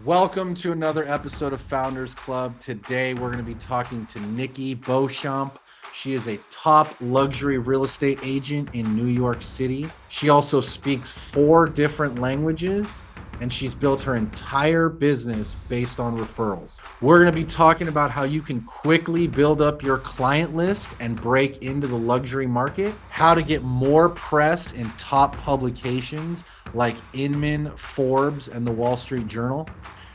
Welcome to another episode of Founders Club. Today we're going to be talking to Nicole Beauchamp. She is a top luxury real estate agent in New York City. She also speaks 4 different languages, and she's built her entire business based on referrals. We're going to be talking about how you can quickly build up your client list and break into the luxury market, how to get more press in top publications like Inman, Forbes, and the Wall Street Journal,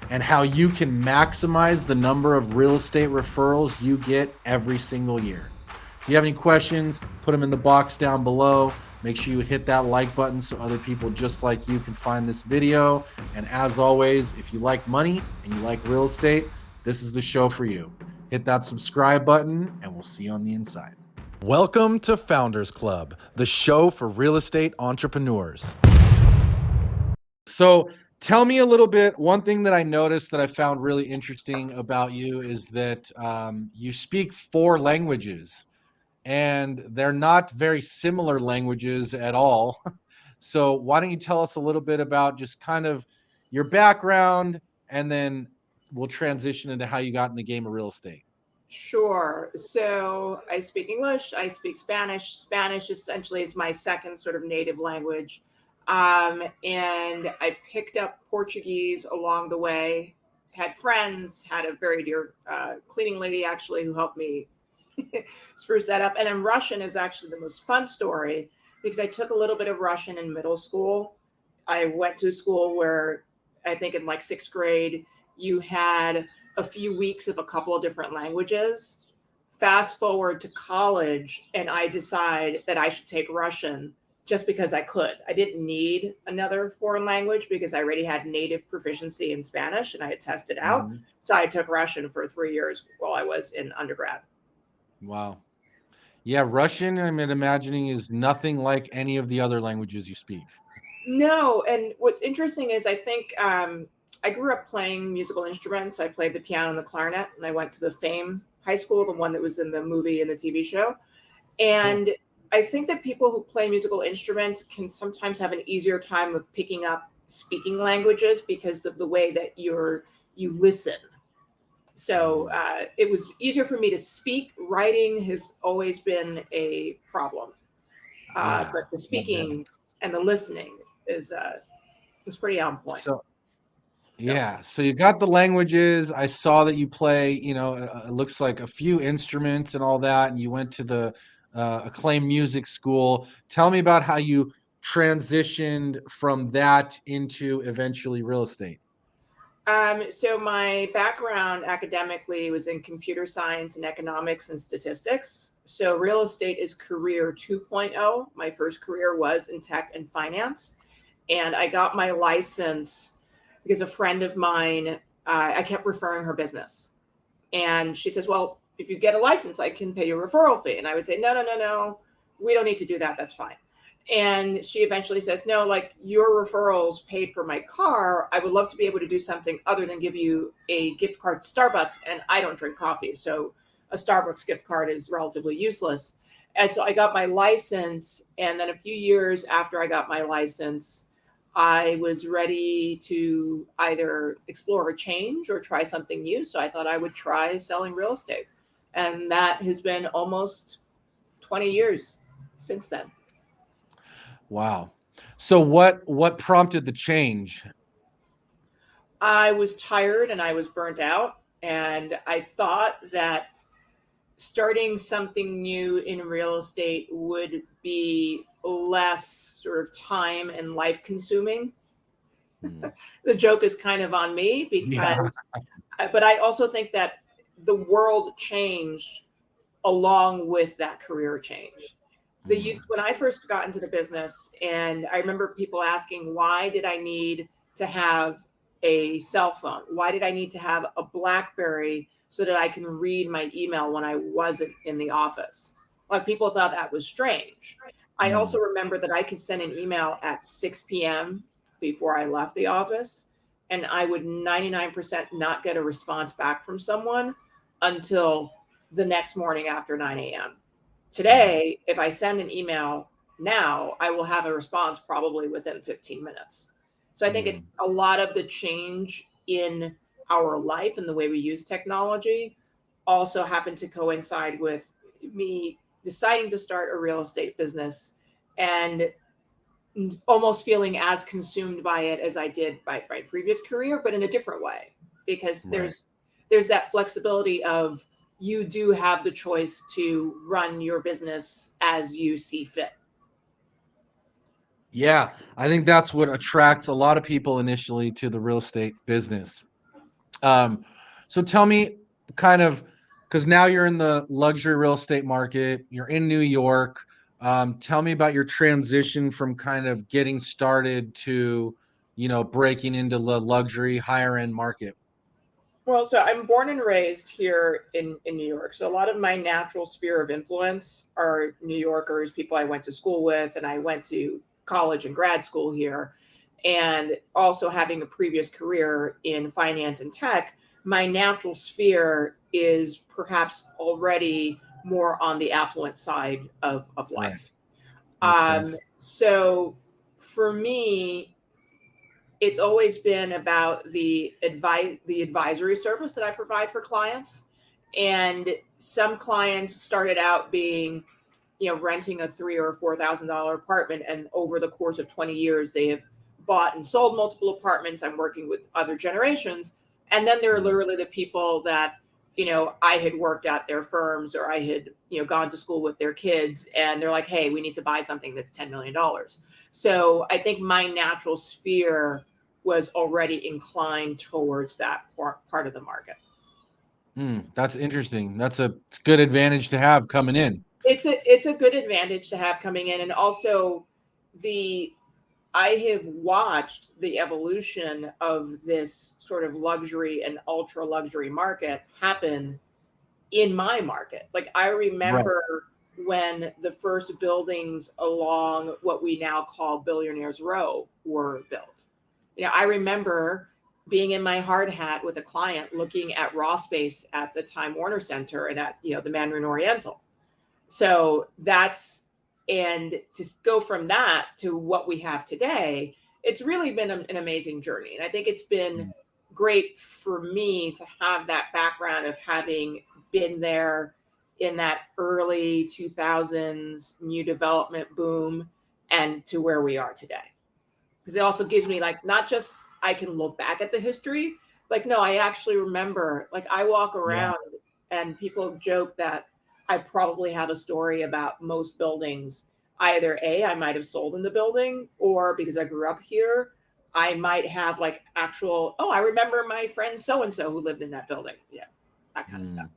and how you can maximize the number of real estate referrals you get every single year. If you have any questions, put them in the box down below. Make sure you hit that like button so other people just like you can find this video. And as always, if you like money and you like real estate, this is the show for you. Hit that subscribe button and we'll see you on the inside. Welcome to Founders Club, the show for real estate entrepreneurs. So tell me a little bit. One thing that I noticed that I found really interesting about you is that you speak 4 languages, and they're not very similar languages at all. So why don't you tell us a little bit about just kind of your background, and then we'll transition into how you got in the game of real estate. Sure. So I speak English, I speak Spanish. Spanish essentially is my second sort of native language. And I picked up Portuguese along the way, had friends, had a very dear cleaning lady actually who helped me spruce that up. And then Russian is actually the most fun story because I took a little bit of Russian in middle school. I went to school where I think in like 6th grade, you had a few weeks of a couple of different languages. Fast forward to college, and I decide that I should take Russian just because I could. I didn't need another foreign language because I already had native proficiency in Spanish and I had tested out. Mm-hmm. So I took Russian for 3 years while I was in undergrad. Wow. Yeah, Russian, I'm imagining, is nothing like any of the other languages you speak. No, and what's interesting is I think I grew up playing musical instruments. I played the piano and the clarinet, and I went to the Fame High School, the one that was in the movie and the TV show. And Cool. I think that people who play musical instruments can sometimes have an easier time of picking up speaking languages because of the way that you listen. So it was easier for me to speak. Writing has always been a problem, Yeah. but the speaking and the listening is pretty on point. So yeah, so you got the languages. I saw that you play, it looks like a few instruments and all that, and you went to the acclaimed music school. Tell me about how you transitioned from that into eventually real estate. So my background academically was in computer science and economics and statistics. So real estate is career 2.0. My first career was in tech and finance. And I got my license because a friend of mine, I kept referring her business. And she says, well, if you get a license, I can pay you a referral fee. And I would say, no, we don't need to do that. That's fine. And she eventually says, no, like your referrals paid for my car. I would love to be able to do something other than give you a gift card to Starbucks. And I don't drink coffee. So a Starbucks gift card is relatively useless. And so I got my license. And then a few years after I got my license, I was ready to either explore a change or try something new. So I thought I would try selling real estate. And that has been almost 20 years since then. Wow. So what prompted the change? I was tired and I was burnt out. And I thought that starting something new in real estate would be less sort of time and life consuming. The joke is kind of on me because, but I also think that the world changed along with that career change. When I first got into the business, and I remember people asking, why did I need to have a cell phone? Why did I need to have a BlackBerry so that I can read my email when I wasn't in the office? Like people thought that was strange. I also remember that I could send an email at 6 p.m. before I left the office, and I would 99% not get a response back from someone until the next morning after 9 a.m. Today, if I send an email now, I will have a response probably within 15 minutes. So I think it's a lot of the change in our life and the way we use technology also happened to coincide with me deciding to start a real estate business and almost feeling as consumed by it as I did by my previous career, but in a different way, because Right. there's that flexibility of you do have the choice to run your business as you see fit. Yeah, I think that's what attracts a lot of people initially to the real estate business. Um, so tell me kind of, because now you're in the luxury real estate market, you're in New York. Tell me about your transition from kind of getting started to, breaking into the luxury higher end market. Well, so I'm born and raised here in New York. So a lot of my natural sphere of influence are New Yorkers, people I went to school with, and I went to college and grad school here. And also having a previous career in finance and tech, my natural sphere is perhaps already more on the affluent side of Right. life. Makes sense. So for me, it's always been about the advisory service that I provide for clients. And some clients started out being, renting a $3,000 or $4,000 apartment, and over the course of 20 years, they have bought and sold multiple apartments. I'm working with other generations, and then there are Mhm. literally the people that I had worked at their firms, or I had gone to school with their kids, and they're like, hey, we need to buy something that's $10 million. So I think my natural sphere was already inclined towards that part of the market. That's interesting. That's a good advantage to have coming in. It's a good advantage to have coming in, and also the I have watched the evolution of this sort of luxury and ultra luxury market happen in my market. Like, I Right. remember when the first buildings along what we now call Billionaires Row were built. I remember being in my hard hat with a client looking at raw space at the Time Warner Center and at the Mandarin Oriental. So and to go from that to what we have today, it's really been an amazing journey. And I think it's been Mm. great for me to have that background of having been there in that early 2000s new development boom and to where we are today. Because it also gives me, like, not just I can look back at the history, like, no, I actually remember, like, I walk Yeah. around and people joke that I probably have a story about most buildings. Either A, I might have sold in the building, or because I grew up here, I might have like actual, oh, I remember my friend so and so who lived in that building. Yeah, that kind of stuff. Mm.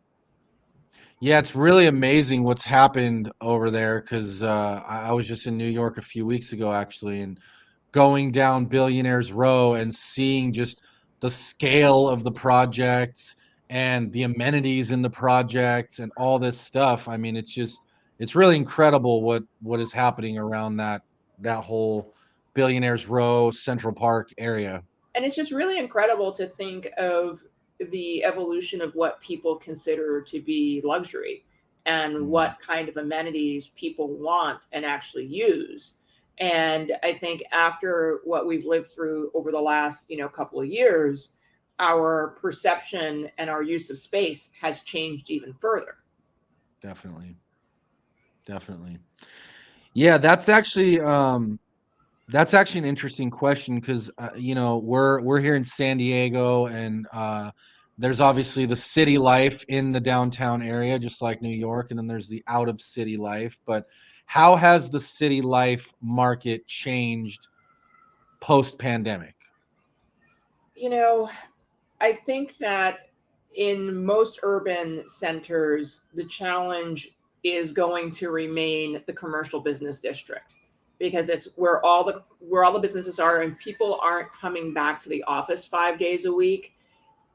Yeah, it's really amazing what's happened over there because I was just in New York a few weeks ago, actually, and going down Billionaires Row and seeing just the scale of the projects and the amenities in the projects and all this stuff. I mean, it's really incredible what is happening around that whole Billionaires Row Central Park area. And it's just really incredible to think of the evolution of what people consider to be luxury and Mm, what kind of amenities people want and actually use. And I think after what we've lived through over the last couple of years, our perception and our use of space has changed even further. definitely, definitely. Yeah, that's actually an interesting question because we're here in San Diego, and there's obviously the city life in the downtown area, just like New York, and then there's the out of city life. But how has the city life market changed post pandemic? You know, I think that in most urban centers, the challenge is going to remain the commercial business district, because it's where all the businesses are, and people aren't coming back to the office 5 days a week.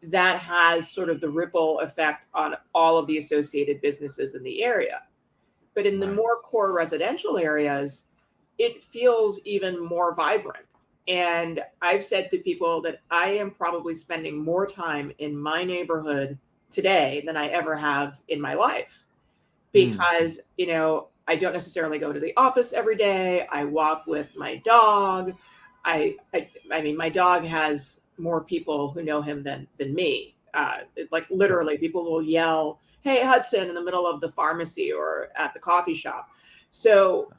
That has sort of the ripple effect on all of the associated businesses in the area. But in the Right. more core residential areas, it feels even more vibrant. And I've said to people that I am probably spending more time in my neighborhood today than I ever have in my life, Mm, because, I don't necessarily go to the office every day. I walk with my dog. I mean, my dog has more people who know him than me. Like literally, people will yell, "Hey, Hudson!" in the middle of the pharmacy or at the coffee shop. So,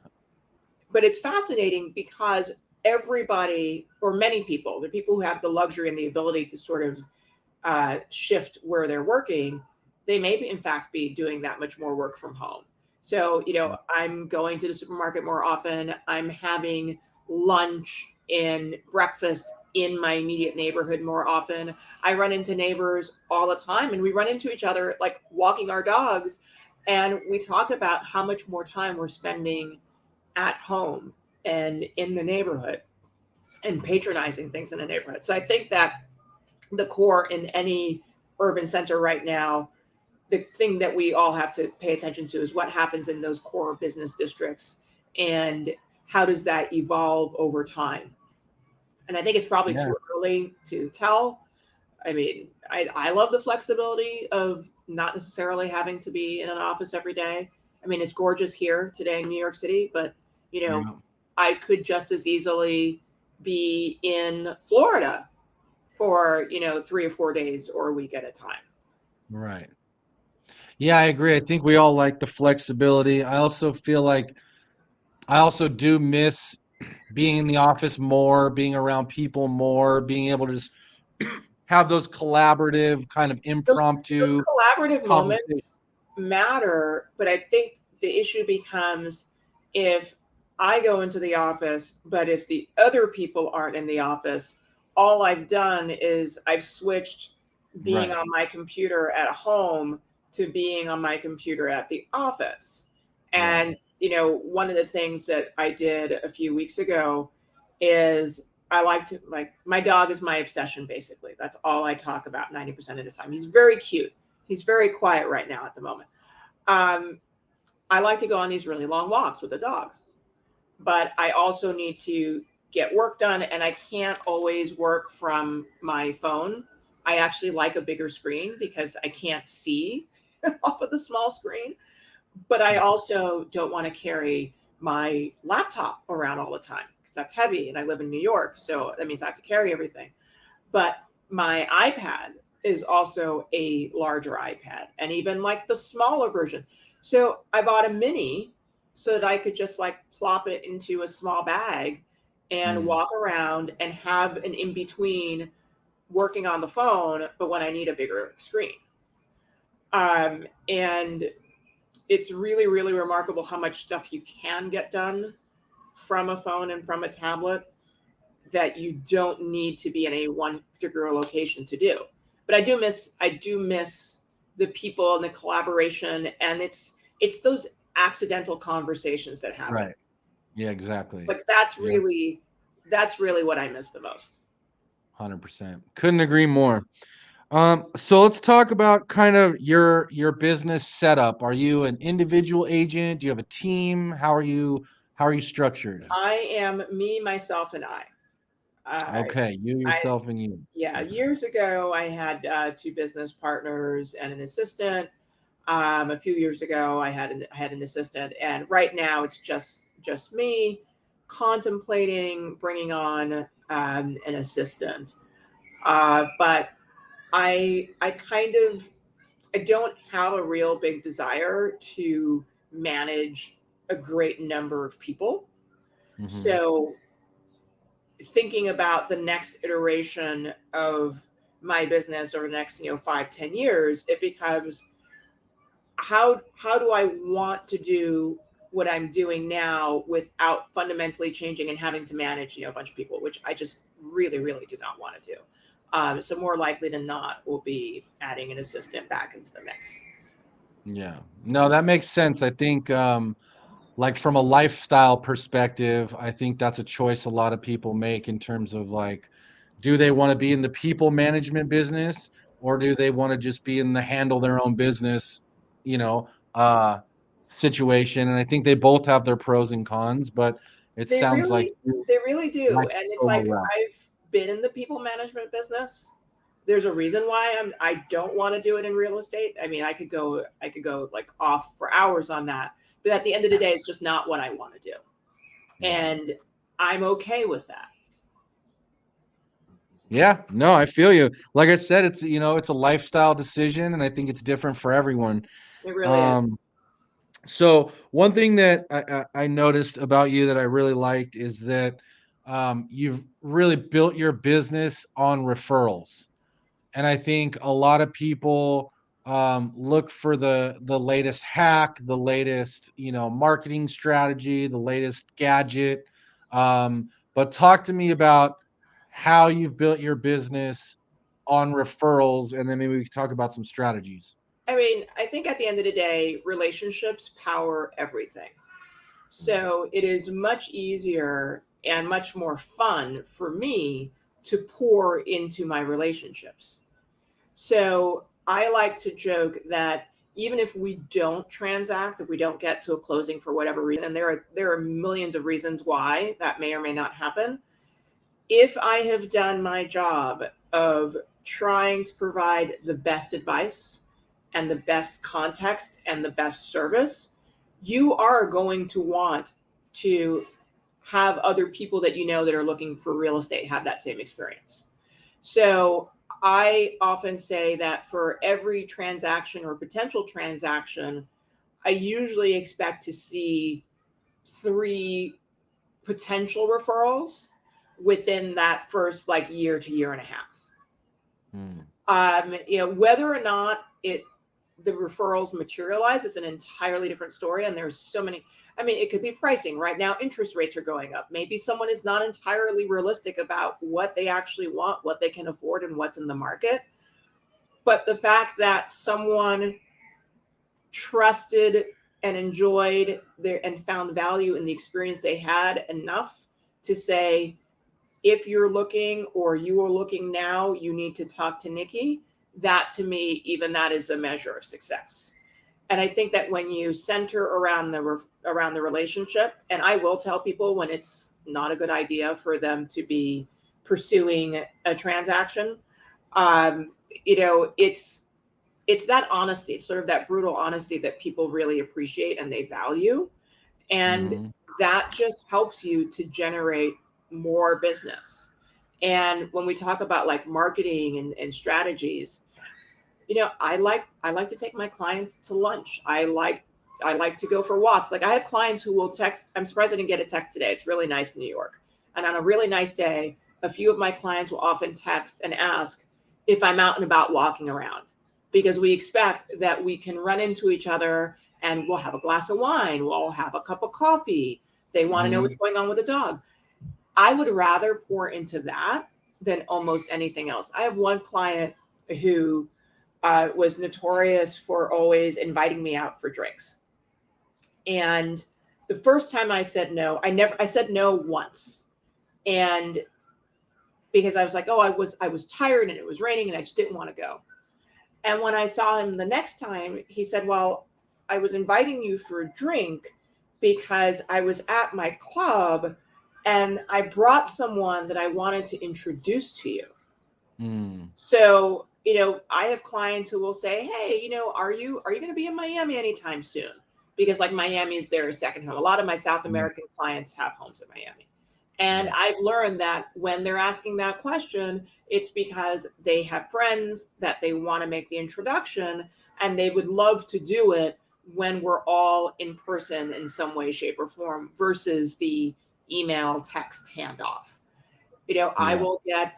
but it's fascinating because everybody, or many people, the people who have the luxury and the ability to sort of shift where they're working, they may be, in fact, be doing that much more work from home. So, I'm going to the supermarket more often. I'm having lunch and breakfast in my immediate neighborhood more often. I run into neighbors all the time, and we run into each other like walking our dogs. And we talk about how much more time we're spending at home and in the neighborhood and patronizing things in the neighborhood. So I think that the core in any urban center right now, the thing that we all have to pay attention to is what happens in those core business districts and how does that evolve over time. And I think it's probably Yeah. too early to tell. I mean, I love the flexibility of not necessarily having to be in an office every day. I mean, it's gorgeous here today in New York City, but Yeah. I could just as easily be in Florida for 3 or 4 days or a week at a time. Right. Yeah, I agree. I think we all like the flexibility. I also feel like I also do miss being in the office more, being around people more, being able to just have those collaborative kind of Those impromptu collaborative conversations. moments matter, but I think the issue becomes if I go into the office, but if the other people aren't in the office, all I've done is I've switched being Right. on my computer at home to being on my computer at the office. Right. And, one of the things that I did a few weeks ago is I like to, like, my dog is my obsession, basically. That's all I talk about 90% of the time. He's very cute. He's very quiet right now at the moment. Um, I like to go on these really long walks with the dog, but I also need to get work done, and I can't always work from my phone. I actually like a bigger screen because I can't see off of the small screen, but I also don't want to carry my laptop around all the time because that's heavy and I live in New York. So that means I have to carry everything. But my iPad is also a larger iPad and even like the smaller version. So I bought a mini so that I could just like plop it into a small bag and Mm. walk around and have an in between working on the phone, but when I need a bigger screen. And it's really, really remarkable how much stuff you can get done from a phone and from a tablet that you don't need to be in any one particular location to do. But I do miss the people and the collaboration, and it's those accidental conversations that happen. Right. Yeah, exactly. Like that's Yeah, really that's really what I miss the most. 100%. Couldn't agree more. So let's talk about kind of your business setup. Are you an individual agent? Do you have a team? How are you structured? I am me, myself, and I. Okay, you I yourself and you. Yeah, Okay. years ago I had two business partners and an assistant. A few years ago I had an assistant, and right now it's just me contemplating bringing on an assistant. But I kind of I don't have a real big desire to manage a great number of people. Hmm. So thinking about the next iteration of my business over the next 5-10 years, it becomes how do I want to do what I'm doing now without fundamentally changing and having to manage a bunch of people, which I just really really do not want to do. So more likely than not, we'll be adding an assistant back into the mix. Yeah. No, that makes sense. I think like from a lifestyle perspective, I think that's a choice a lot of people make in terms of like, do they want to be in the people management business or do they want to just be in the handle their own business, you know, uh situation? And I think they both have their pros and cons, but it They sounds like really, you they really do. like And it's solo like route. I've been in the people management business. There's a reason why I don't want to do it in real estate. I mean, I could go like off for hours on that. But at the end of the day, it's just not what I want to do. Yeah. And I'm okay with that. Yeah, no, I feel you. Like I said, it's it's a lifestyle decision, and I think it's different for everyone. It really is. Um, so one thing that I noticed about you that I really liked is that you've really built your business on referrals. And I think a lot of people look for the latest hack, the latest marketing strategy, the latest gadget. But talk to me about how you've built your business on referrals, and then maybe we can talk about some strategies. I mean, I think at the end of the day, relationships power everything. So it is much easier and much more fun for me to pour into my relationships. So I like to joke that even if we don't transact, if we don't get to a closing for whatever reason, and there are millions of reasons why that may or may not happen, if I have done my job of trying to provide the best advice and the best context and the best service, you are going to want to have other people that you know that are looking for real estate have that same experience. So I often say that for every transaction or potential transaction, I usually expect to see 3 potential referrals within that first like year to year and a half. Mm. Whether or not the referrals materialize is an entirely different story. And there's so many. I mean, it could be pricing. Right now, interest rates are going up. Maybe someone is not entirely realistic about what they actually want, what they can afford, and what's in the market. But the fact that someone trusted and enjoyed their and found value in the experience they had enough to say, if you're looking or you are looking now, you need to talk to Nikki. That to me, even that is a measure of success. And I think that when you center around the relationship, and I will tell people when it's not a good idea for them to be pursuing a transaction, um, it's that honesty, it's sort of that brutal honesty that people really appreciate and they value. And Mhm. that just helps you to generate more business. And when we talk about like marketing and strategies, I like to take my clients to lunch. I like to go for walks. Like I have clients who will text. I'm surprised I didn't get a text today. It's really nice in New York. And on a really nice day, a few of my clients will often text and ask if I'm out and about walking around, because we expect that we can run into each other and we'll have a glass of wine, we'll have a cup of coffee. They want to know Mhm. what's going on with the dog. I would rather pour into that than almost anything else. I have one client who was notorious for always inviting me out for drinks. And the first time I said no, I said no once. And because I was like, oh, I was tired and it was raining and I just didn't want to go. And when I saw him the next time, he said, well, I was inviting you for a drink because I was at my club and I brought someone that I wanted to introduce to you. Mm. So, I have clients who will say, "Hey, are you going to be in Miami anytime soon?" Because like Miami is their second home. A lot of my South Mm. American clients have homes in Miami. And Yeah. I've learned that when they're asking that question, it's because they have friends that they want to make the introduction and they would love to do it when we're all in person in some way, shape, or form versus the email text handoff. I Yeah. will get.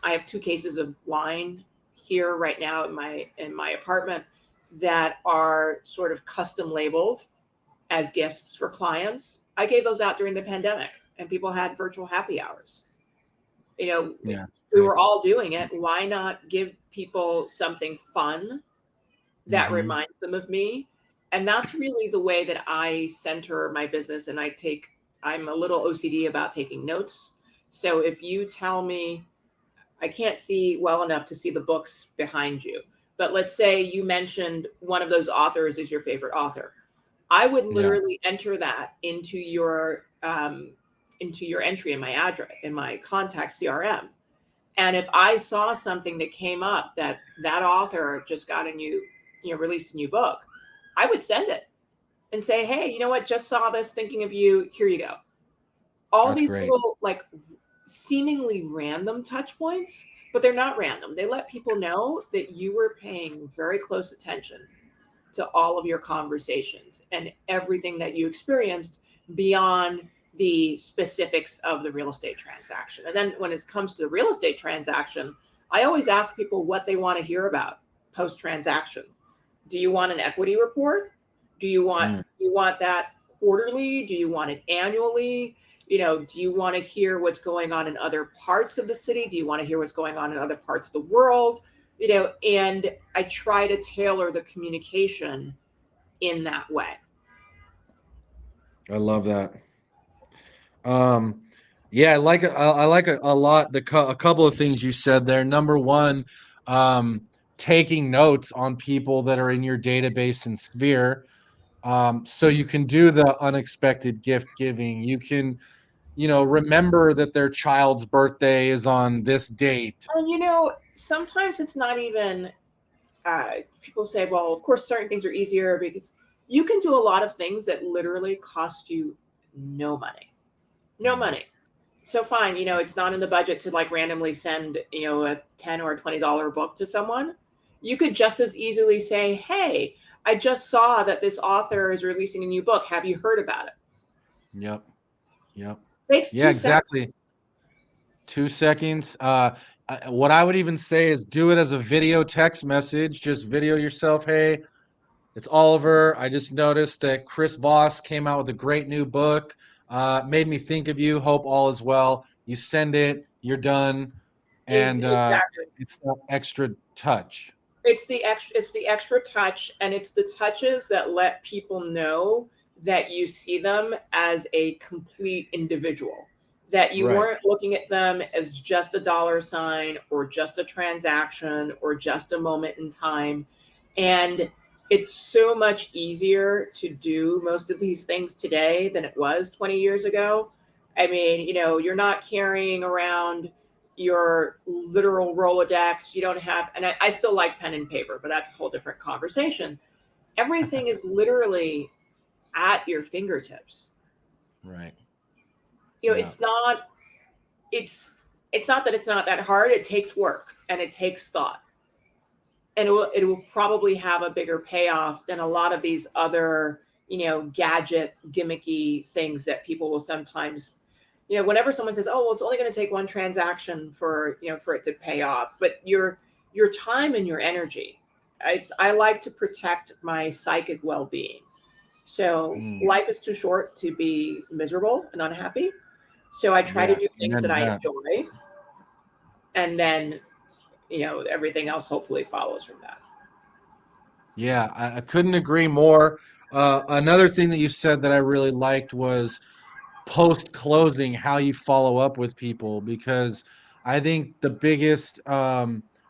I have 2 cases of wine here right now in my apartment that are sort of custom labeled as gifts for clients. I gave those out during the pandemic, and people had virtual happy hours. You know, Yeah. we Great. were all doing it. Why not give people something fun that Mhm. reminds them of me? And that's really the way that I center my business. And I'm a little OCD about taking notes. So if you tell me, I can't see well enough to see the books behind you, but let's say you mentioned one of those authors is your favorite author. I would Yeah. literally enter that into your entry in my address in my contact CRM. And if I saw something that came up that author just got released a new book, I would send it and say, hey, you know what? Just saw this, thinking of you. Here you go. All That's these great. little like seemingly random touch points, but they're not random. They let people know that you were paying very close attention to all of your conversations and everything that you experienced beyond the specifics of the real estate transaction. And then when it comes to the real estate transaction, I always ask people what they want to hear about post transaction. Do you want an equity report? Do you want that quarterly? Do you want it annually? Do you want to hear what's going on in other parts of the city? Do you want to hear what's going on in other parts of the world? And I try to tailor the communication in that way. I love that. Yeah, I like a lot a couple of things you said there. Number one, taking notes on people that are in your database and sphere. So you can do the unexpected gift giving. You can, remember that their child's birthday is on this date. And sometimes it's not even, people say, well, of course, certain things are easier because you can do a lot of things that literally cost you no money. No money. So fine, it's not in the budget to like randomly send, a $10 or $20 book to someone. You could just as easily say, hey, I just saw that this author is releasing a new book. Have you heard about it? Yep. Yep. Takes Yeah, 2 seconds. exactly. 2 seconds. What I would even say is do it as a video text message. Just video yourself. Hey, it's Oliver. I just noticed that Chris Voss came out with a great new book. Made me think of you. Hope all is well. You send it. You're done, and Exactly. it's that extra touch. It's the extra touch, and it's the touches that let people know that you see them as a complete individual, that you Right. weren't looking at them as just a dollar sign or just a transaction or just a moment in time. And it's so much easier to do most of these things today than it was 20 years ago. I mean, you're not carrying around your literal Rolodex. You don't have, and I still like pen and paper, but that's a whole different conversation. Everything is literally at your fingertips. Right. Yeah. It's not that it's not that hard. It takes work and it takes thought. And it will probably have a bigger payoff than a lot of these other, gadget gimmicky things that people will sometimes, whenever someone says, oh, well, it's only going to take one transaction for it to pay off, but your time and your energy. I like to protect my psychic well-being. So Mm, life is too short to be miserable and unhappy. So I try to yeah. do things Amen that to I that. enjoy, and then everything else hopefully follows from that. Yeah, I couldn't agree more. Another thing that you said that I really liked was post closing, how you follow up with people, because I think the biggest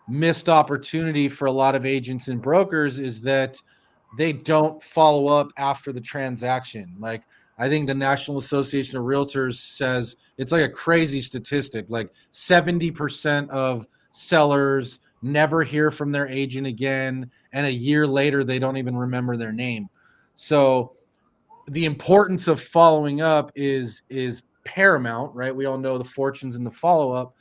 missed opportunity for a lot of agents and brokers is that they don't follow up after the transaction. Like, I think the National Association of Realtors says it's like a crazy statistic. Like 70% of sellers never hear from their agent again, and a year later they don't even remember their name. So the importance of following up is paramount, right? We all know the fortunes in the follow up,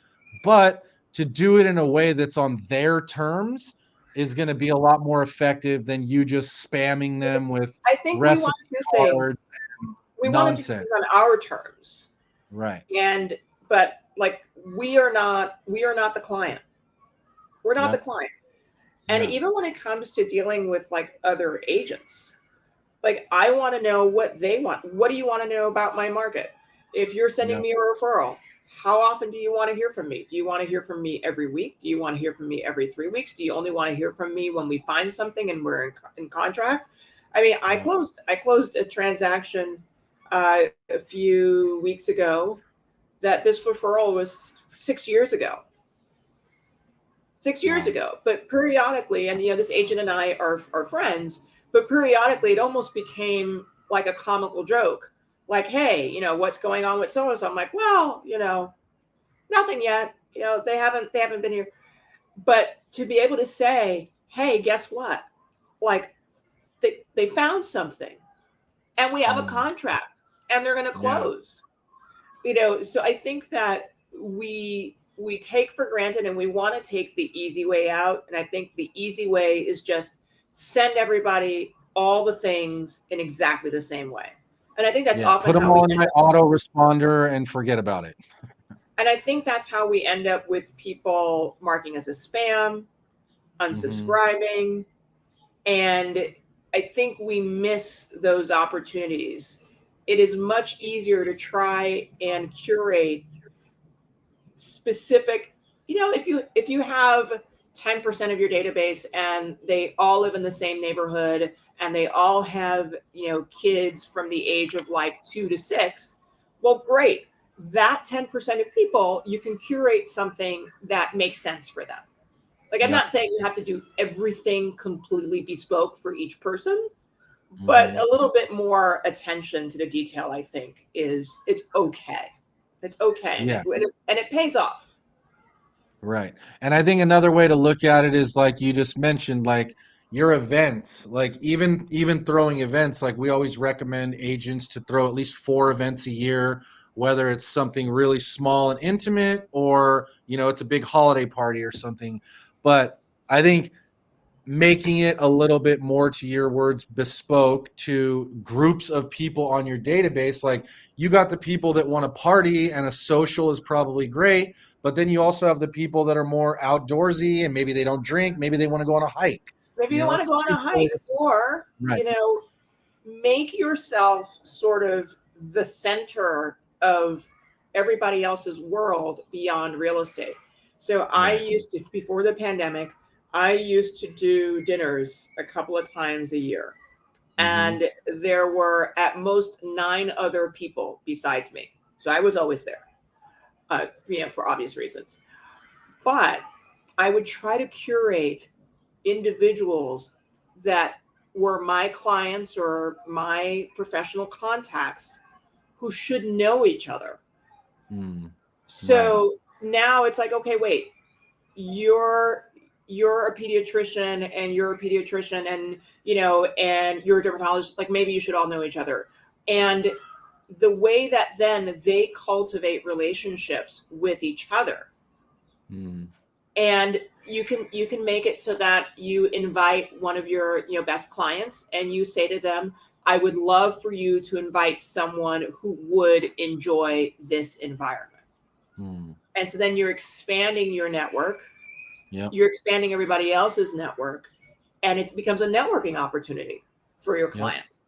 but to do it in a way that's on their terms is going to be a lot more effective than you just spamming them with I think we want recipe to do cards things. and We want to do nonsense. things on our terms, Right. and but like we are not the client. We're not the Yep. client. And Yeah. even when it comes to dealing with like other agents, like I want to know what they want. What do you want to know about my market? If you're sending Yep. me a referral, how often do you want to hear from me? Do you want to hear from me every week? Do you want to hear from me every 3 weeks? Do you only want to hear from me when we find something and we're in contract? I mean, I Yep. closed a transaction a few weeks ago that this referral was 6 years ago. 6 years Wow. ago. But periodically, and this agent and I are friends, but periodically it almost became like a comical joke. Like, hey, what's going on with so and so? I'm like, well, nothing yet. They haven't been here. But to be able to say, hey, guess what? Like they found something and we have a Mm. contract and they're gonna Yeah. close. So I think that we take for granted, and we want to take the easy way out. And I think the easy way is just send everybody all the things in exactly the same way. And I think that's Yeah, often put them how we all in end my up. autoresponder and forget about it. And I think that's how we end up with people marking us as spam, Mm-hmm. unsubscribing. And I think we miss those opportunities. It is much easier to try and curate specific, if you have 10% of your database and they all live in the same neighborhood and they all have, kids from the age of like 2 to 6, well, great. That 10% of people, you can curate something that makes sense for them. Like, I'm Yep. not saying you have to do everything completely bespoke for each person, but Mm-hmm. a little bit more attention to the detail, I think, it's okay. It's okay, and Yeah. it pays off. Right. And I think another way to look at it is like you just mentioned, like your events, like even throwing events, like we always recommend agents to throw at least 4 events a year, whether it's something really small and intimate or, it's a big holiday party or something. But I think making it a little bit more, to your words, bespoke to groups of people on your database. Like you got the people that want to party and a social is probably great, but then you also have the people that are more outdoorsy and maybe they don't drink, maybe they want to go on a hike. Maybe you want to It's go on two a hike, totally or right. make yourself sort of the center of everybody else's world beyond real estate. So I Right. used to, before the pandemic, I used to do dinners a couple of times a year. Mm-hmm. And there were at most 9 other people besides me. So I was always there, for obvious reasons. But I would try to curate individuals that were my clients or my professional contacts who should know each other. Mm. Right. So now it's like, okay, wait, you're a pediatrician and you're a pediatrician, and and you're a dermatologist. Like, maybe you should all know each other. And the way that then they cultivate relationships with each other, Mm. and you can make it so that you invite one of your best clients and you say to them, I would love for you to invite someone who would enjoy this environment. Mm. And so then you're expanding your network, Yep. you're expanding everybody else's network, and it becomes a networking opportunity for your Yep. clients.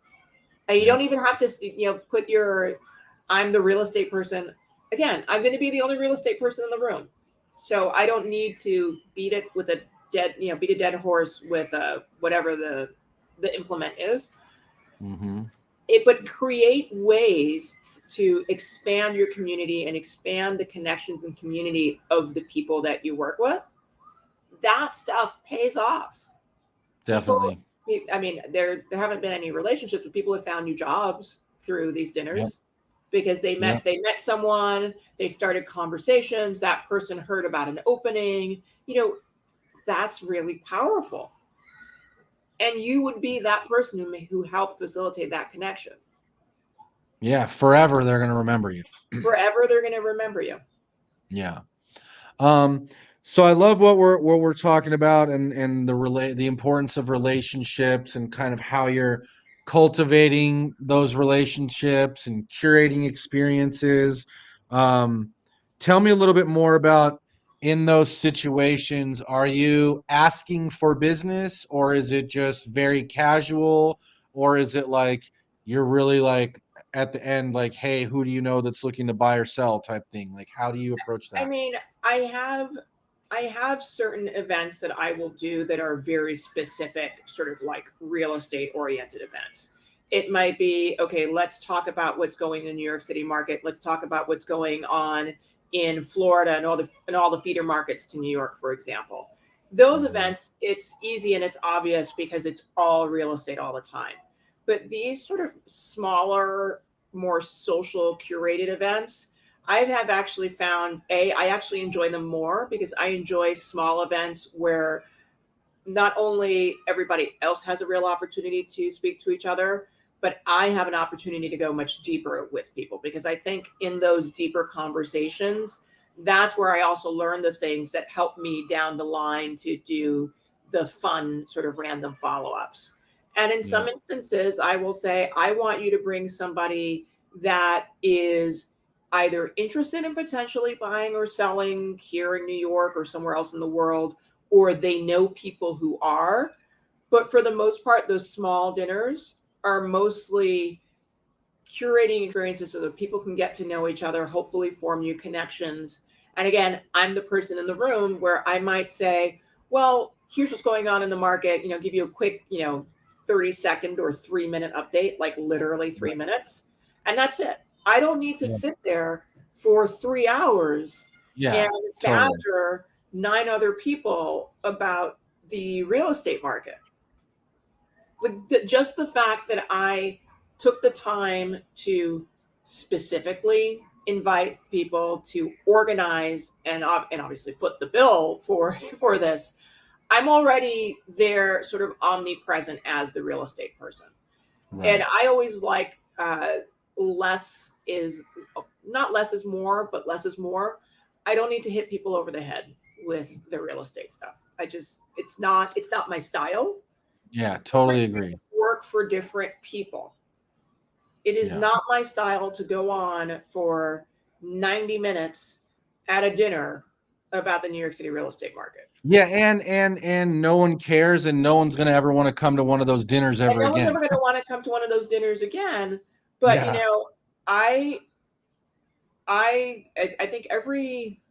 And you don't Yep. even have to put your, I'm the real estate person. Again, I'm going to be the only real estate person in the room, so I don't need to beat it with a beat a dead horse with whatever the implement is. Mm-hmm. But create ways to expand your community and expand the connections and community of the people that you work with. That stuff pays off. People, Definitely. I mean, there haven't been any relationships, but people have found new jobs through these Yep. dinners because Yep. they met someone, they started conversations, that person heard about an opening. That's really powerful. And you would be that person who helped facilitate that connection. Yeah. Forever they're gonna remember you. Forever, they're going to remember you. Yeah. Um, so I love what we're talking about, and the importance of relationships and kind of how you're cultivating those relationships and curating experiences. Um, Tell me a little bit more about, in those situations, are you asking for business, or is it just very casual, or is it like you're really like at the end, like, hey, who do you know that's looking to buy or sell type thing? Like, how do you approach I that? mean, I have certain events that I will do that are very specific, sort of like real estate oriented events. It might be, okay, let's talk about what's going in the New York City market. Let's talk about what's going on in Florida and all the feeder markets to New York, for example. Those Mhm. events, it's easy and it's obvious because it's all real estate all the time. But these sort of smaller, more social curated events, I have actually found, I actually enjoy them more because I enjoy small events where not only everybody else has a real opportunity to speak to each other, but I have an opportunity to go much deeper with people, because I think in those deeper conversations, that's where I also learned the things that help me down the line to do the fun sort of random follow-ups. And in some instances, I will say, I want you to bring somebody that is either interested in potentially buying or selling here in New York or somewhere else in the world, or they know people who are. But for the most part, those small dinners are mostly curating experiences so that people can get to know each other, hopefully form new connections. And again, I'm the person in the room where I might say, well, here's what's going on in the market, give you a quick, 30-second or 3-minute update, like literally 3 minutes. And that's it. I don't need to sit there for 3 hours and totally. badger 9 other people about the real estate market. Like just the fact that I took the time to specifically invite people to organize and obviously foot the bill for this, I'm already there, sort of omnipresent as the real estate person. And I always like less is not less is more, but less is more. I don't need to hit people over the head with the real estate stuff. It's not my style. Yeah, totally agree. Work for different people. It is not my style to go on for 90 minutes at a dinner about the New York City real estate market. Yeah, and no one cares, and no one's gonna ever want to come to one of those dinners ever And no one's again. ever going to want to come to one of those dinners again. But I think every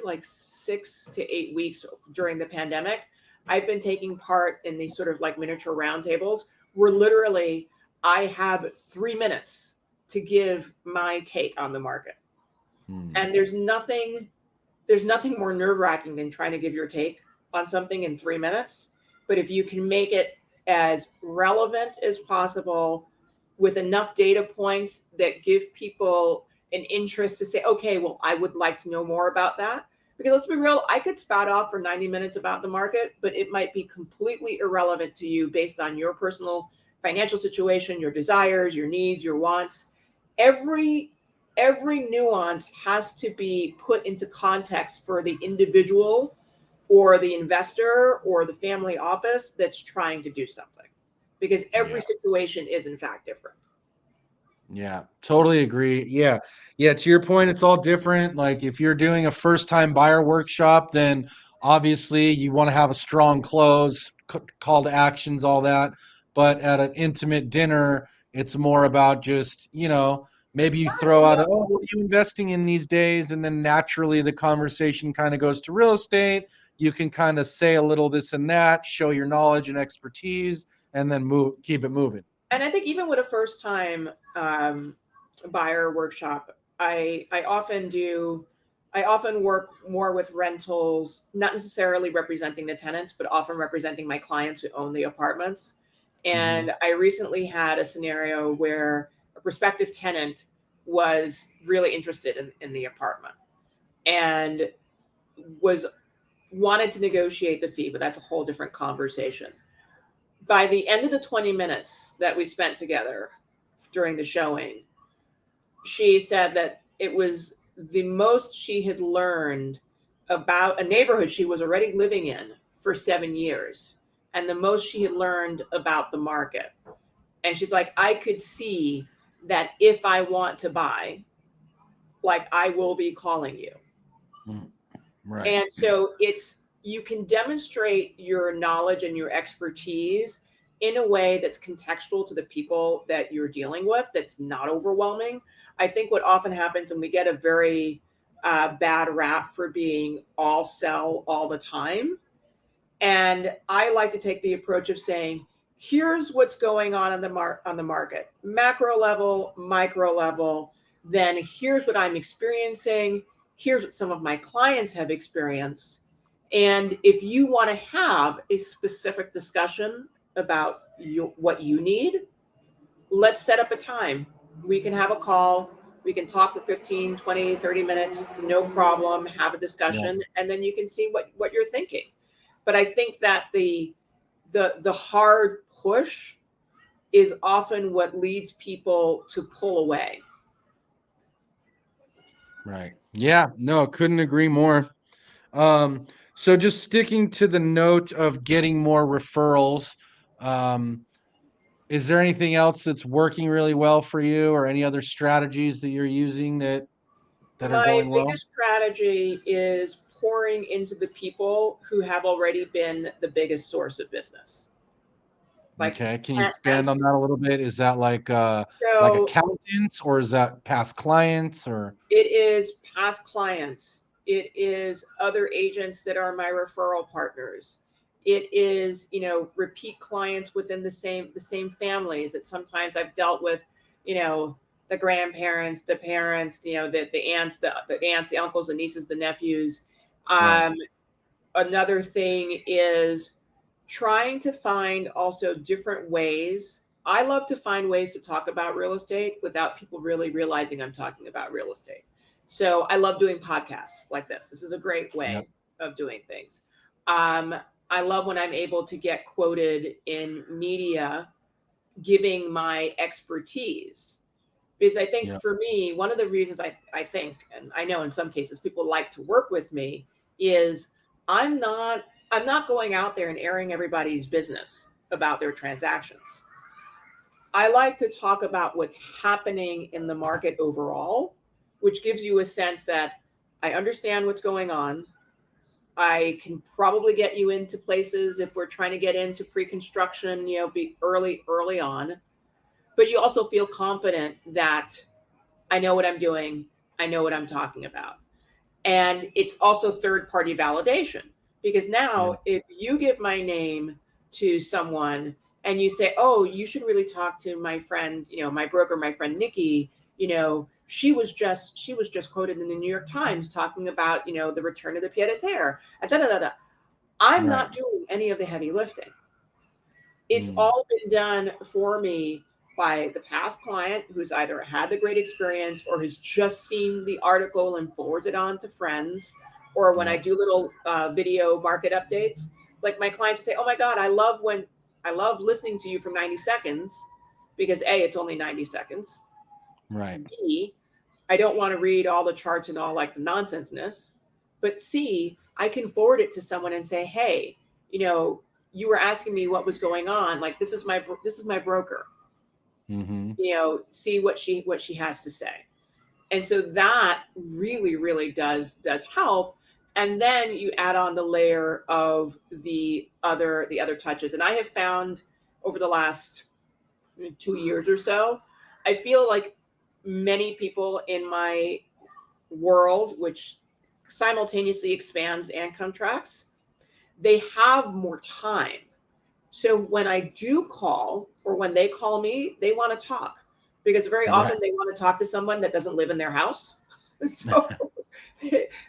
like 6 to 8 weeks during the pandemic, I've been taking part in these sort of like miniature roundtables where literally I have 3 minutes to give my take on the market. And there's nothing more nerve-wracking than trying to give your take on something in 3 minutes. But if you can make it as relevant as possible with enough data points that give people an interest to say, okay, well, I would like to know more about that. Because let's be real, I could spout off for 90 minutes about the market, but it might be completely irrelevant to you based on your personal financial situation, your desires, your needs, your wants. Every nuance has to be put into context for the individual or the investor or the family office that's trying to do something, because every situation is in fact different. Yeah, totally agree. Yeah. To your point, it's all different. Like if you're doing a first time buyer workshop, then obviously you want to have a strong close, call to actions, all that. But at an intimate dinner, it's more about just, maybe you throw out, oh, what are you investing in these days? And then naturally the conversation kind of goes to real estate. You can kind of say a little this and that, show your knowledge and expertise, and then keep it moving. And I think even with a first time buyer workshop, I often work more with rentals, not necessarily representing the tenants, but often representing my clients who own the apartments. And I recently had a scenario where a prospective tenant was really interested in the apartment and wanted to negotiate the fee, but that's a whole different conversation. By the end of the 20 minutes that we spent together during the showing, she said that it was the most she had learned about a neighborhood she was already living in for 7 years, and the most she had learned about the market. And she's like, I could see that if I want to buy, like, I will be calling you. Right. And so you can demonstrate your knowledge and your expertise in a way that's contextual to the people that you're dealing with, that's not overwhelming. I think what often happens, and we get a very bad rap for being all sell all the time. And I like to take the approach of saying, here's what's going on in on the market, macro level, micro level. Then here's what I'm experiencing. Here's what some of my clients have experienced. And if you want to have a specific discussion about what you need, let's set up a time. We can have a call. We can talk for 15, 20, 30 minutes, no problem, have a discussion, and then you can see what you're thinking. But I think that the hard push is often what leads people to pull away. Right. Yeah. No, couldn't agree more. So just sticking to the note of getting more referrals, um, is there anything else that's working really well for you, or any other strategies that you're using that are My going well? biggest strategy is pouring into the people who have already been the biggest source of business. Like, Okay. Can you and expand on that a little bit? Is that like so accountants, or is that past clients, or it is past clients. It is other agents that are my referral partners. It is, repeat clients within the same families that sometimes I've dealt with, you know, the grandparents, the parents, the aunts, the uncles, the nieces, the nephews. right? Um, Another thing is trying to find also different ways. I love to find ways to talk about real estate without people really realizing I'm talking about real estate. So I love doing podcasts like this. This is a great Yep. way of doing things. Um, I love when I'm able to get quoted in media giving my expertise. Because I think Yep. for me, one of the reasons I think, and I know in some cases people like to work with me, is I'm not I'm not going out there and airing everybody's business about their transactions. I like to talk about what's happening in the market overall, which gives you a sense that I understand what's going on. I can probably get you into places if we're trying to get into pre-construction, be early on, but you also feel confident that I know what I'm doing. I know what I'm talking about. And it's also third party validation because Yeah. now if you give my name to someone and you say, "Oh, you should really talk to my friend, my broker, my friend Nikki, she was just quoted in the New York Times talking about, the return of the pied a terre." Da, da, da, da. I'm Right. not doing any of the heavy lifting. It's Mm. all been done for me by the past client who's either had the great experience or has just seen the article and forwards it on to friends. Or when I Yep. do little video market updates, like my clients say, "Oh my God, I love listening to you for 90 seconds because A, it's only 90 seconds. Right. B, I don't want to read all the charts and all like the nonsenseness. But C, I can forward it to someone and say, hey, you were asking me what was going on. Like this is my broker. Mm-hmm. See what she has to say." And so that really, really does help. And then you add on the layer of the other touches. And I have found over the last 2 years or so, I feel like many people in my world, which simultaneously expands and contracts, they have more time. So when I do call or when they call me, they want to talk because very Right. often they want to talk to someone that doesn't live in their house. So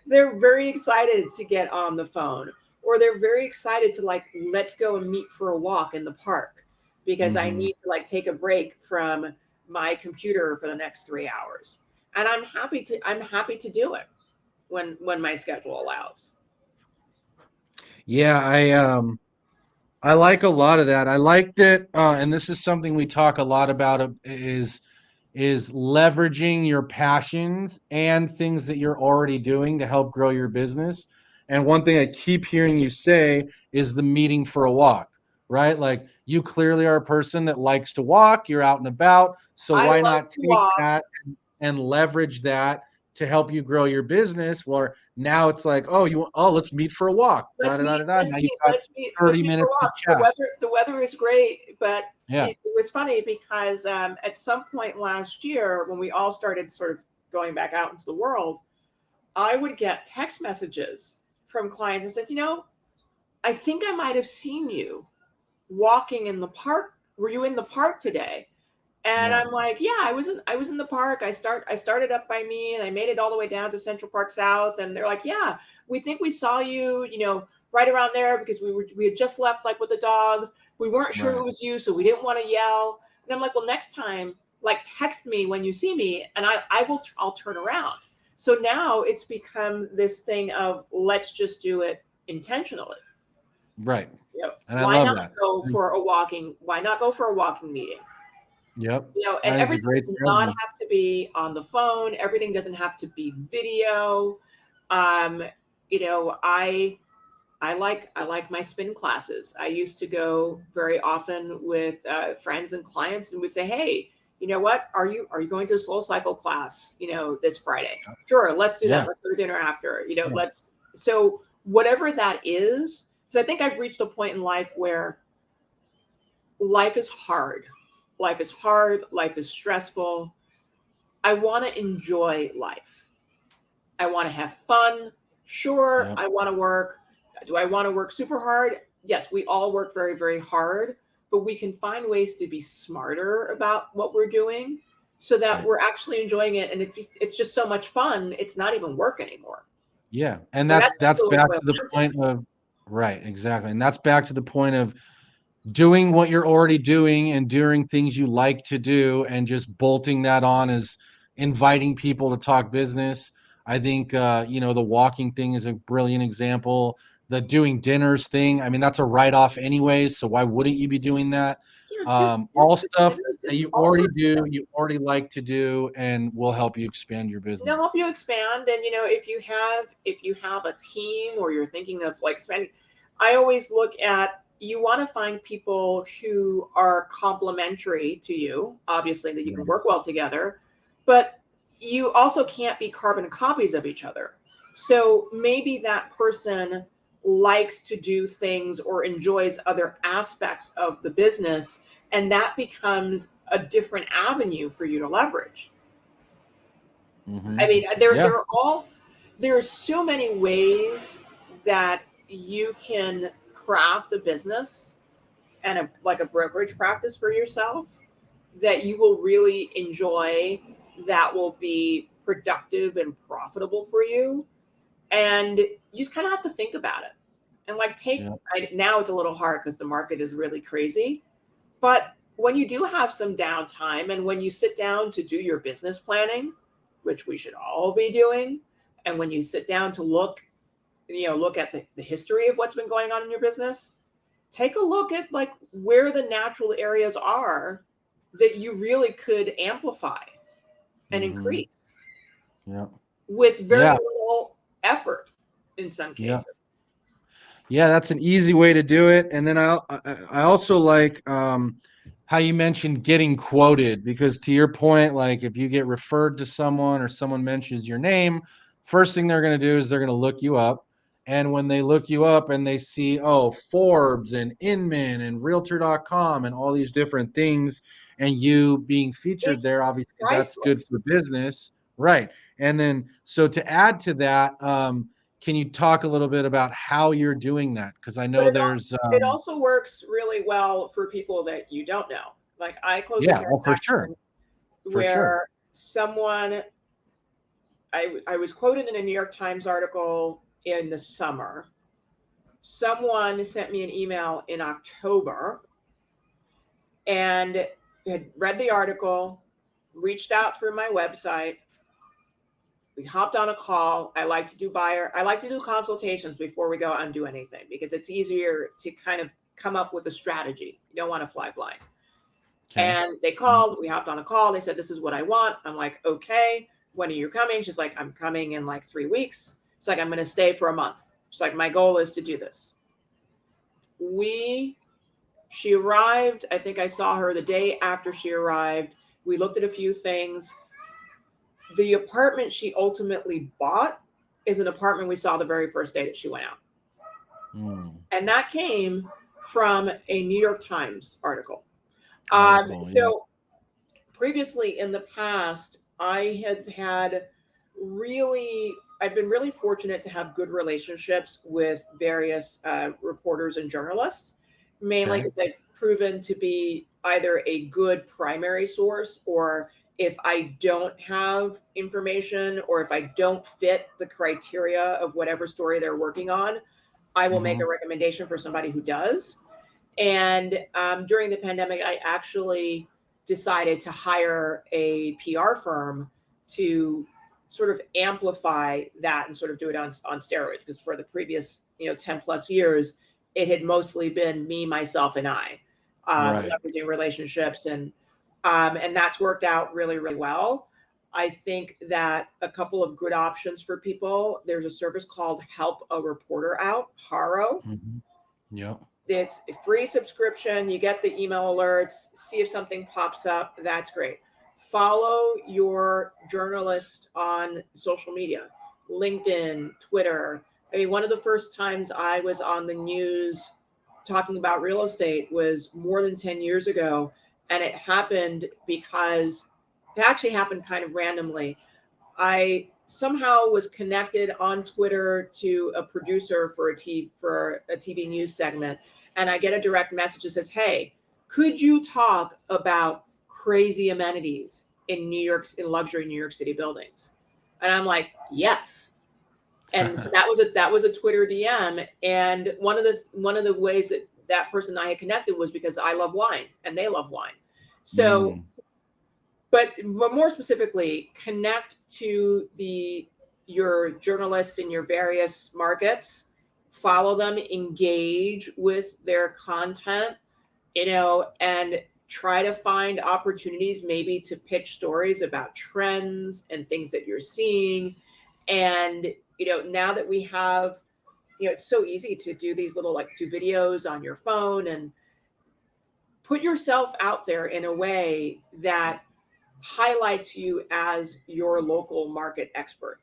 they're very excited to get on the phone or they're very excited to like, let's go and meet for a walk in the park because I Mm-hmm. need to like take a break from my computer for the next 3 hours. And I'm happy to do it when my schedule allows. Yeah, I like a lot of that. I like that, and this is something we talk a lot about, is leveraging your passions and things that you're already doing to help grow your business. And one thing I keep hearing you say is the meeting for a walk, right? Like, you clearly are a person that likes to walk, you're out and about, so I why love not to take walk. that and leverage that to help you grow your business? Where now it's like, let's meet for a walk. Da Let's da da meet. da da. Let's Now you've meet. got Let's meet. Let's 30 meet for a minutes to walk. The chat. weather. The weather is great, but Yeah. it was funny because at some point last year, when we all started sort of going back out into the world, I would get text messages from clients that says, I think I might have seen you walking in the park. Were you in the park today? And Yeah. I'm like, yeah, I was in the park. I started up by me and I made it all the way down to Central Park South. And they're like, yeah, we think we saw you, right around there because we had just left like with the dogs. We weren't sure Right. it was you, so we didn't want to yell. And I'm like, well, next time, like text me when you see me and I'll turn around. So now it's become this thing of let's just do it intentionally. Right. And I Why love not that. go for a walking meeting? Yep. And That is a everything great does not strategy. have to be on the phone. Everything doesn't have to be video. Um, you know, I like my spin classes. I used to go very often with friends and clients, and would say, "Hey, you know what? Are you going to a Soul Cycle class? This Friday? Sure, let's do that. Yeah. Let's go to dinner after. Yeah. Let's so whatever that is." Because I think I've reached a point in life where life is hard. Life is hard. Life is stressful. I want to enjoy life. I want to have fun. Sure, Yep. I want to work. Do I want to work super hard? Yes, we all work very, very hard, but we can find ways to be smarter about what we're doing so that Right. we're actually enjoying it. And it's just so much fun. It's not even work anymore. Yeah. And And that's that's that's really back what to the I learned. point of right, exactly. And that's back to the point of doing what you're already doing and doing things you like to do and just bolting that on as inviting people to talk business. I think the walking thing is a brilliant example. The doing dinners thing, I mean, that's a write-off anyways, so why wouldn't you be doing that? All stuff Dinners that is you all already sorts of do, things. you already like to do, and will help you expand your They'll help business. you expand. And if you have a team or you're thinking of like expanding, I always look at, you want to find people who are complementary to you, obviously, that you can Right. work well together, but you also can't be carbon copies of each other. So maybe that person likes to do things or enjoys other aspects of the business, and that becomes a different avenue for you to leverage. I Mhm. mean, there Yeah. there are all there are so many ways that you can craft a business and like a brokerage practice for yourself that you will really enjoy, that will be productive and profitable for you. And you just kind of have to think about it. And like Yeah. now it's a little hard because the market is really crazy. But when you do have some downtime and when you sit down to do your business planning, which we should all be doing, and when you sit down to look at the history of what's been going on in your business, take a look at like where the natural areas are that you really could amplify and Mhm. increase Yeah. with very Yeah. little effort in some Yeah. cases. Yeah, that's an easy way to do it. And then I also like how you mentioned getting quoted, because to your point, like if you get referred to someone or someone mentions your name, first thing they're going to do is they're going to look you up. And when they look you up and they see, oh, Forbes and Inman and Realtor.com and all these different things, and you being featured It's there, obviously that's good priceless. for business. Right. And then, so to add to that, can you talk a little bit about how you're doing that? Because I But know it, there's, it also works really well for people that you don't know. Like I closed a yeah, oh, for sure, transaction for sure. where I was quoted in a New York Times article in the summer. Someone sent me an email in October and had read the article, reached out through my website. We hopped on a call. I like to do consultations before we go out and do anything because it's easier to kind of come up with a strategy. You don't want to fly blind. Okay. And they Yeah. called, we hopped on a call. They said, "This is what I want." I'm like, "Okay, when are you coming?" She's like, "I'm coming in like 3 weeks." She's like, "I'm going to stay for a month." She's like, "My goal is to do this." We, she arrived. I think I saw her the day after she arrived. We looked at a few things. The apartment she ultimately bought is an apartment we saw the very first day that she went out. Mm, And that came from a New York Times article. article. Yeah. So previously in the past, really, I've been really fortunate to have good relationships with various reporters and journalists, mainly Okay. because I've proven to be either a good primary source, or if I don't have information or if I don't fit the criteria of whatever story they're working on, I will make Mm-hmm. a recommendation for somebody who does. And during the pandemic, I actually decided to hire a PR firm to sort of amplify that and sort of do it on steroids. Because for the previous 10 plus years, it had mostly been me, myself, and I Right. leveraging relationships. And And that's worked out really, really well. I think that a couple of good options for people, there's a service called Help a Reporter Out, HARO. Mhm. Yep. It's a free subscription. You get the email alerts, see if something pops up. That's great. Follow your journalist on social media, LinkedIn, Twitter. I mean, one of the first times I was on the news talking about real estate was more than 10 years ago. And it happened because it actually happened kind of randomly. I somehow was connected on Twitter to a producer for a TV news segment, and I get a direct message that says, "Hey, could you talk about crazy amenities in in luxury New York City buildings?" And I'm like, "Yes." And so that was a Twitter DM, and one of the ways that that person and I had connected was because I love wine and they love wine. So Mm. but more specifically, connect to your journalists in your various markets, follow them, engage with their content, and try to find opportunities maybe to pitch stories about trends and things that you're seeing. And now that we have, it's so easy to do these little, like, do videos on your phone and put yourself out there in a way that highlights you as your local market expert.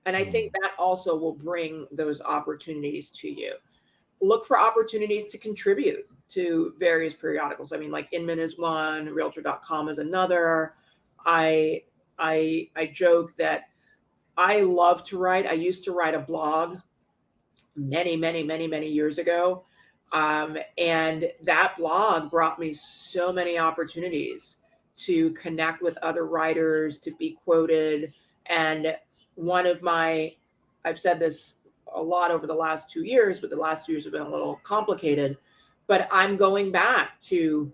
And I think Mm. that also will bring those opportunities to you. Look for opportunities to contribute to various periodicals. I mean, like Inman is one, realtor.com is another. I I joke that I love to write. I used to write a blog many, many, many, many years ago. And that blog brought me so many opportunities to connect with other writers, to be quoted. And one of my, I've said this a lot over the last 2 years, but the last 2 years have been a little complicated. But I'm going back to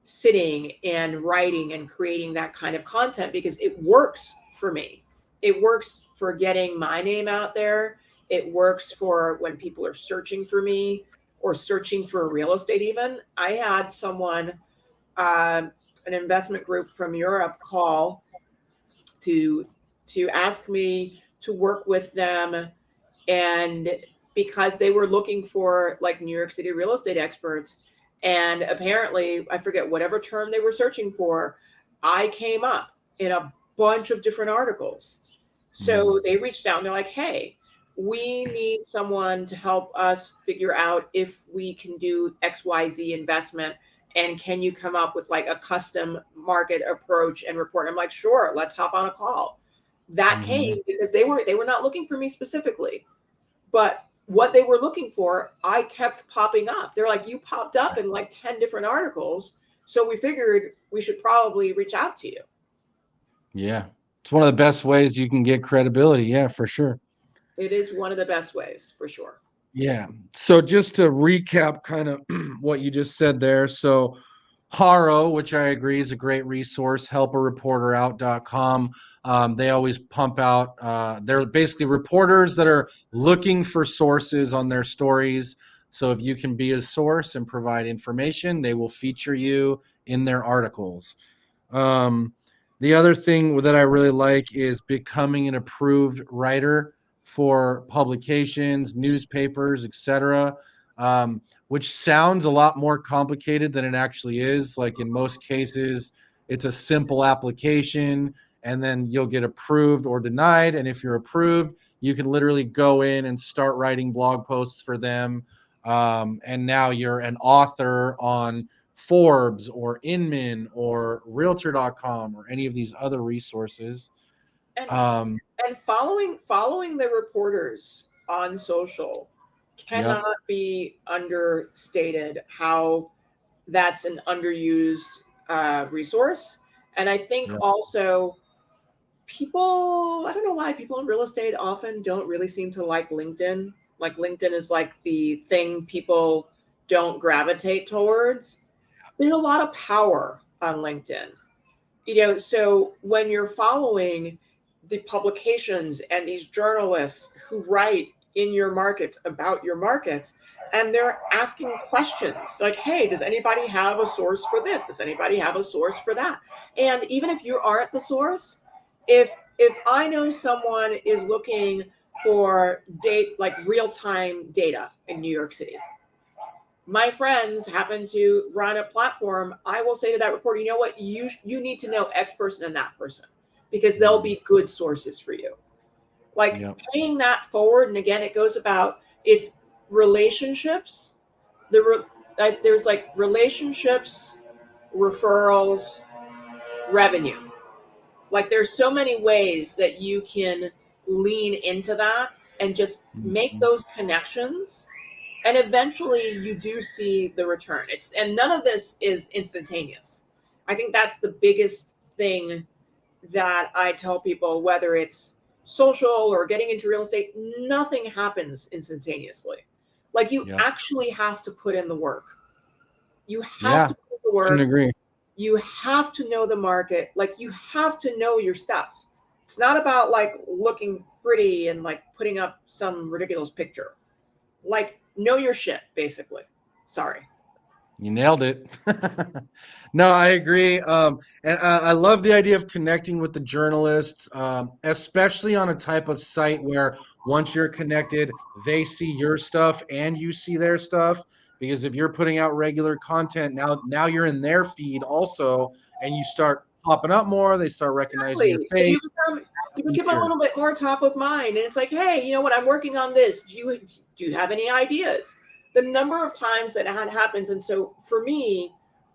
sitting and writing and creating that kind of content because it works for me. It works for getting my name out there. It works for when people are searching for me or searching for real estate. Even I had someone, an investment group from Europe, call to ask me to work with them, and because they were looking for, like, New York City real estate experts, and apparently I forget whatever term they were searching for, I came up in a bunch of different articles. So Mm. they reached out and they're like, "Hey, we need someone to help us figure out if we can do XYZ investment, and can you come up with like a custom market approach and report?" I'm like, "Sure, let's hop on a call." That Mhm. came because they were not looking for me specifically, but what they were looking for, I kept popping up. They're like, "You popped up in like 10 different articles, so we figured we should probably reach out to you." Yeah. It's one of the best ways you can get credibility. Yeah, for sure. It is one of the best ways, for sure. Yeah. So just to recap kind of what you just said there. So Haro, which I agree is a great resource, helpareporterout.com. They always pump out, they're basically reporters that are looking for sources on their stories. So if you can be a source and provide information, they will feature you in their articles. Um, the other thing that I really like is becoming an approved writer for publications, newspapers, etc., which sounds a lot more complicated than it actually is. Like in most cases, it's a simple application, and then you'll get approved or denied. And if you're approved, you can literally go in and start writing blog posts for them. And now you're an author on Forbes or Inman or Realtor.com or any of these other resources. And Um, following the reporters on social yep, cannot be understated how that's an underused resource. And I think yep, also people, I don't know why people in real estate often don't really seem to like LinkedIn. Like, LinkedIn is like the thing people don't gravitate towards. There's a lot of power on LinkedIn. So when you're following the publications and these journalists who write, in your markets about your markets, and they're asking questions like, hey, does anybody have a source for this? Does anybody have a source for that? And even if you aren't the source, if I know someone is looking for like real-time data in New York City, my friends happen to run a platform, I will say to that reporter, you know what, you need to know X person and that person, because they'll be good sources for you. Like paying that forward. And again, it goes about, it's relationships. There's like relationships, referrals, revenue. Like there's so many ways that you can lean into that and just make those connections. And eventually you do see the return. And none of this is instantaneous. I think that's the biggest thing that I tell people, whether it's social or getting into real estate, nothing happens instantaneously. Like you actually have to put in the work. You have to put in the work. I agree. You have to know the market. Like you have to know your stuff. It's not about like looking pretty and like putting up some ridiculous picture. Like know your shit, basically. Sorry. You nailed it. No, I agree. And I love the idea of connecting with the journalists, especially on a type of site where once you're connected, they see your stuff and you see their stuff. Because if you're putting out regular content, now you're in their feed also, and you start popping up more. They start recognizing your Exactly. So face. you become a little bit more top of mind, and it's like, hey, you know what? I'm working on this. Do you have any ideas? The number of times that happens, and so for me,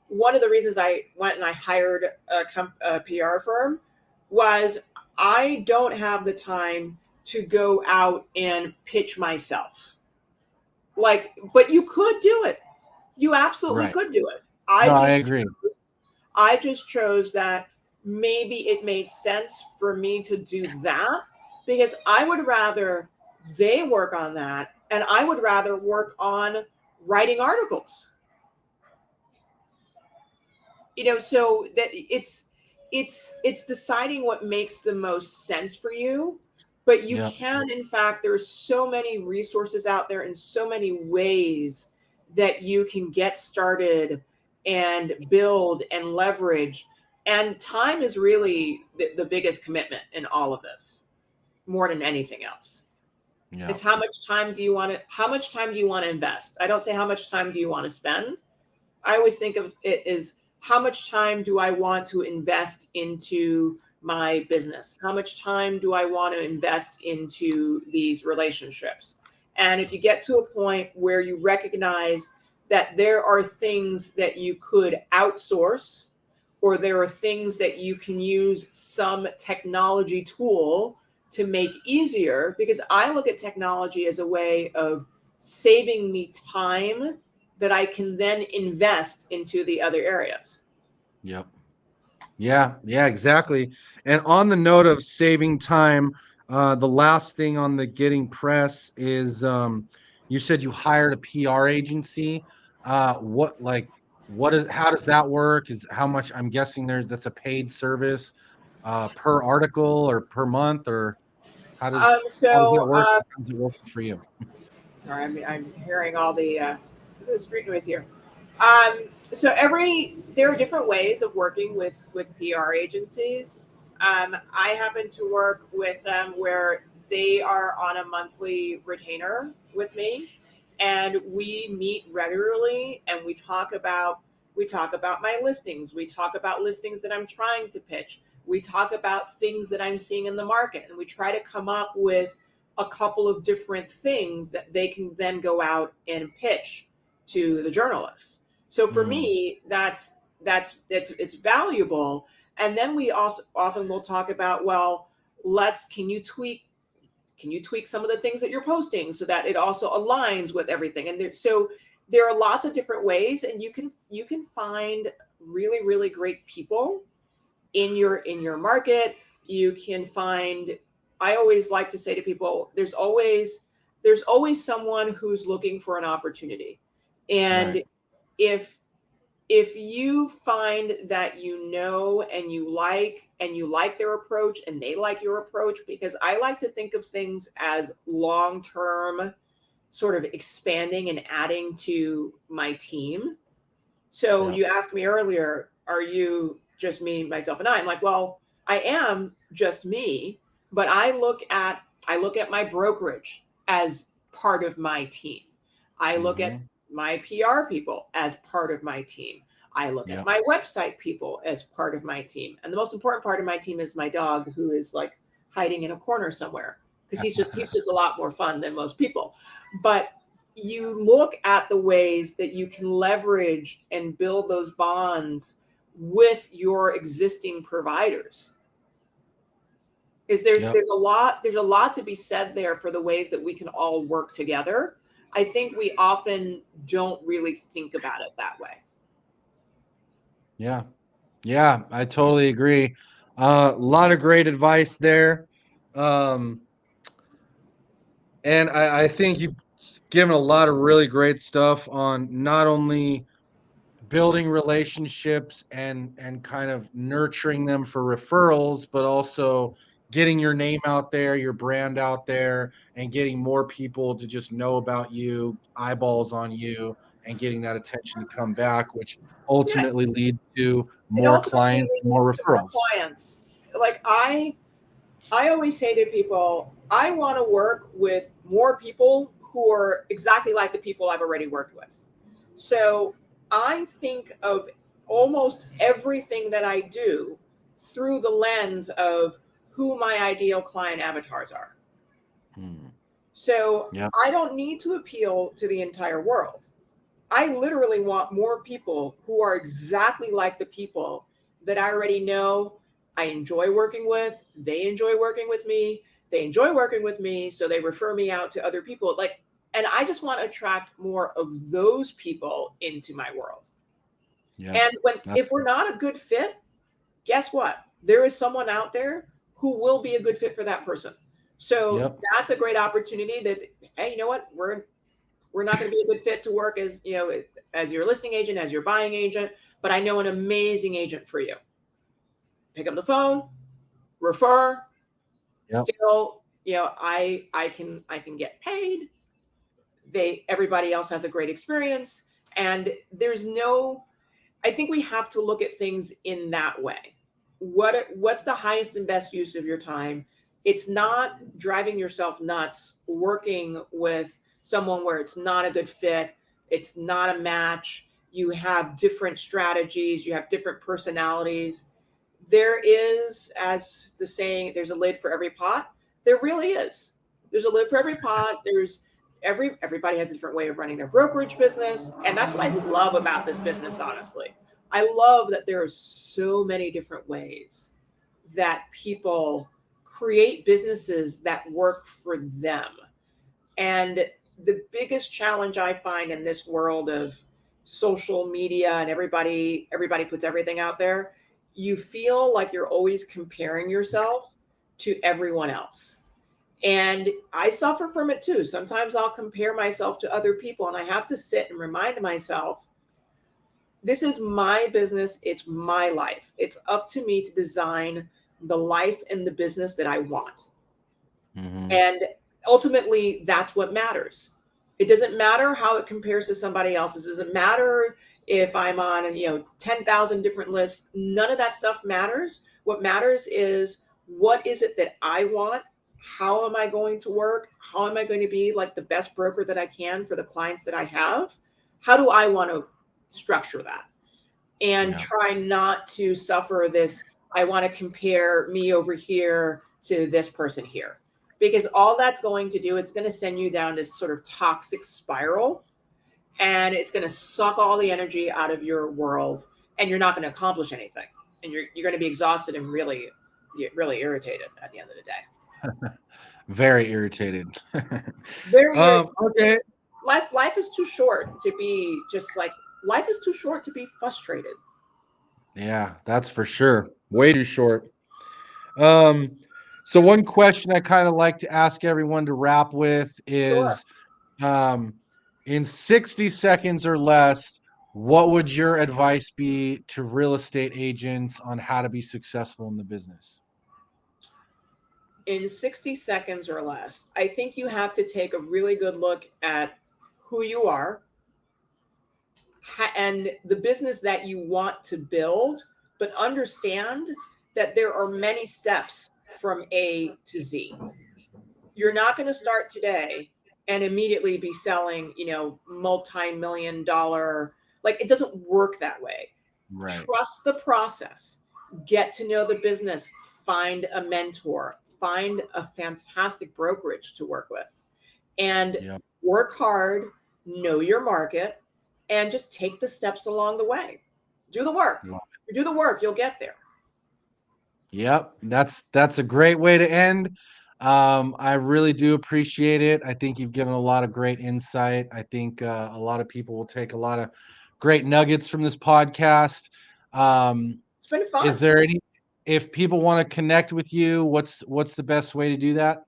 one of the reasons I went and I hired a PR firm was I don't have the time to go out and pitch myself. Like, but you could do it. You absolutely could do it. I agree. I just chose that maybe it made sense for me to do that, because I would rather they work on that, and I would rather work on writing articles. You know, so that it's deciding what makes the most sense for you. But you can, in fact, there's so many resources out there and so many ways that you can get started and build and leverage. And time is really the biggest commitment in all of this, more than anything else. It's how much time do you want to invest? I don't say how much time do you want to spend. I always think of it as how much time do I want to invest into my business? How much time do I want to invest into these relationships? And if you get to a point where you recognize that there are things that you could outsource, or there are things that you can use some technology tool to make easier, because I look at technology as a way of saving me time that I can then invest into the other areas. Yep. Yeah, exactly. And on the note of saving time, the last thing on the getting press is you said you hired a PR agency. How does that work? Is how much, I'm guessing that's a paid service per article or per month, or how does that work? How does it work for you? Sorry, I'm hearing all the street noise here. So there are different ways of working with PR agencies. I happen to work with them where they are on a monthly retainer with me, and we meet regularly and we talk about my listings. We talk about listings that I'm trying to pitch. We talk about things that I'm seeing in the market, and we try to come up with a couple of different things that they can then go out and pitch to the journalists. So for me, it's valuable. And then we also often will talk about, well, can you tweak some of the things that you're posting so that it also aligns with everything? And so there are lots of different ways, and you can find really, really great people in your market. You can find, I always like to say to people, there's always someone who's looking for an opportunity. And if if you find that and you like their approach and they like your approach, because I like to think of things as long-term sort of expanding and adding to my team. So Yeah. you asked me earlier, are you just me, myself, and I? I'm like, well, I am just me, but I look at my brokerage as part of my team. I look at Mm-hmm. my PR people as part of my team. I look at Yep. my website people as part of my team. And the most important part of my team is my dog, who is like hiding in a corner somewhere, because he's just a lot more fun than most people. But you look at the ways that you can leverage and build those bonds with your existing providers. Is Yep. there's a lot to be said there for the ways that we can all work together. I think we often don't really think about it that way. Yeah. Yeah. I totally agree. A lot of great advice there. Um, and I think you've given a lot of really great stuff on not only building relationships and kind of nurturing them for referrals, but also getting your name out there, your brand out there, and getting more people to just know about you, eyeballs on you, and getting that attention to come back, which Yeah, ultimately leads to it more ultimately clients, more leads to more referrals. clients. Like I always say to people, I want to work with more people who are exactly like the people I've already worked with. So I think of almost everything that I do through the lens of who my ideal client avatars are. Hmm. So Yep. I don't need to appeal to the entire world. I literally want more people who are exactly like the people that I already know. I enjoy working with. They enjoy working with me. They enjoy working with me, so they refer me out to other people. Like, and I just want to attract more of those people into my world. Yep. And That- if we're not a good fit, guess what? There is someone out there who will be a good fit for that person. So Yep. that's a great opportunity that, hey, you know what? We're not going to be a good fit to work as your listing agent, as your buying agent, but I know an amazing agent for you. Pick up the phone, refer. Yep. Still, I can get paid. Everybody else has a great experience, and there's no. I think we have to look at things in that way. What's the highest and best use of your time? It's not driving yourself nuts working with someone where it's not a good fit, it's not a match, you have different strategies, you have different personalities. There is, as the saying, there's a lid for every pot. There really is. There's a lid for every pot. Everybody has a different way of running their brokerage business, and that's what I love about this business. Honestly, I love that there are so many different ways that people create businesses that work for them. And the biggest challenge I find in this world of social media and everybody puts everything out there, you feel like you're always comparing yourself to everyone else. And I suffer from it too. Sometimes I'll compare myself to other people, and I have to sit and remind myself, this is my business, it's my life. It's up to me to design the life and the business that I want. Mm-hmm. And ultimately, that's what matters. It doesn't matter how it compares to somebody else's. It doesn't matter if I'm on, 10,000 different lists. None of that stuff matters. What matters is, what is it that I want? How am I going to work? How am I going to be like the best broker that I can for the clients that I have? How do I want to structure that? And Yeah. try not to suffer this, I want to compare me over here to this person here. Because all that's going to do is going to send you down this sort of toxic spiral, and it's going to suck all the energy out of your world, and you're not going to accomplish anything. And you're going to be exhausted and really, really irritated at the end of the day. Very irritated. Very irritated. Okay. Life is too short to be just like, life is too short to be frustrated. Yeah, that's for sure. Way too short. Um, so one question I kind of like to ask everyone to wrap with Sure. is, um, in 60 seconds or less, what would your advice be to real estate agents on how to be successful in the business? In 60 seconds or less, I think you have to take a really good look at who you are and the business that you want to build, but understand that there are many steps from A to Z. You're not going to start today and immediately be selling, multi-million dollar, like it doesn't work that way. Right. Trust the process, get to know the business, find a mentor, find a fantastic brokerage to work with, and Yep. work hard, know your market, and just take the steps along the way. Do the work. Wow. You do the work, you'll get there. Yep, that's a great way to end. I really do appreciate it. I think you've given a lot of great insight. I think a lot of people will take a lot of great nuggets from this podcast. It's been fun. Is there any, if people want to connect with you, what's the best way to do that?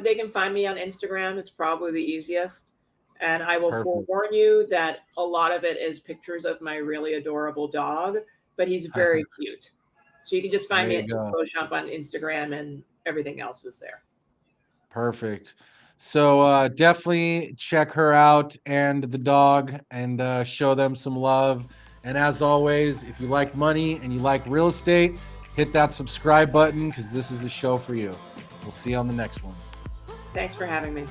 They can find me on Instagram. It's probably the easiest. And I will Perfect. forewarn you that a lot of it is pictures of my really adorable dog, but he's very cute. So you can just find There me you at go. Nicole Beauchamp on Instagram, and everything else is there. Perfect. So definitely check her out and the dog and show them some love. And as always, if you like money and you like real estate, hit that subscribe button because this is the show for you. We'll see you on the next one. Thanks for having me.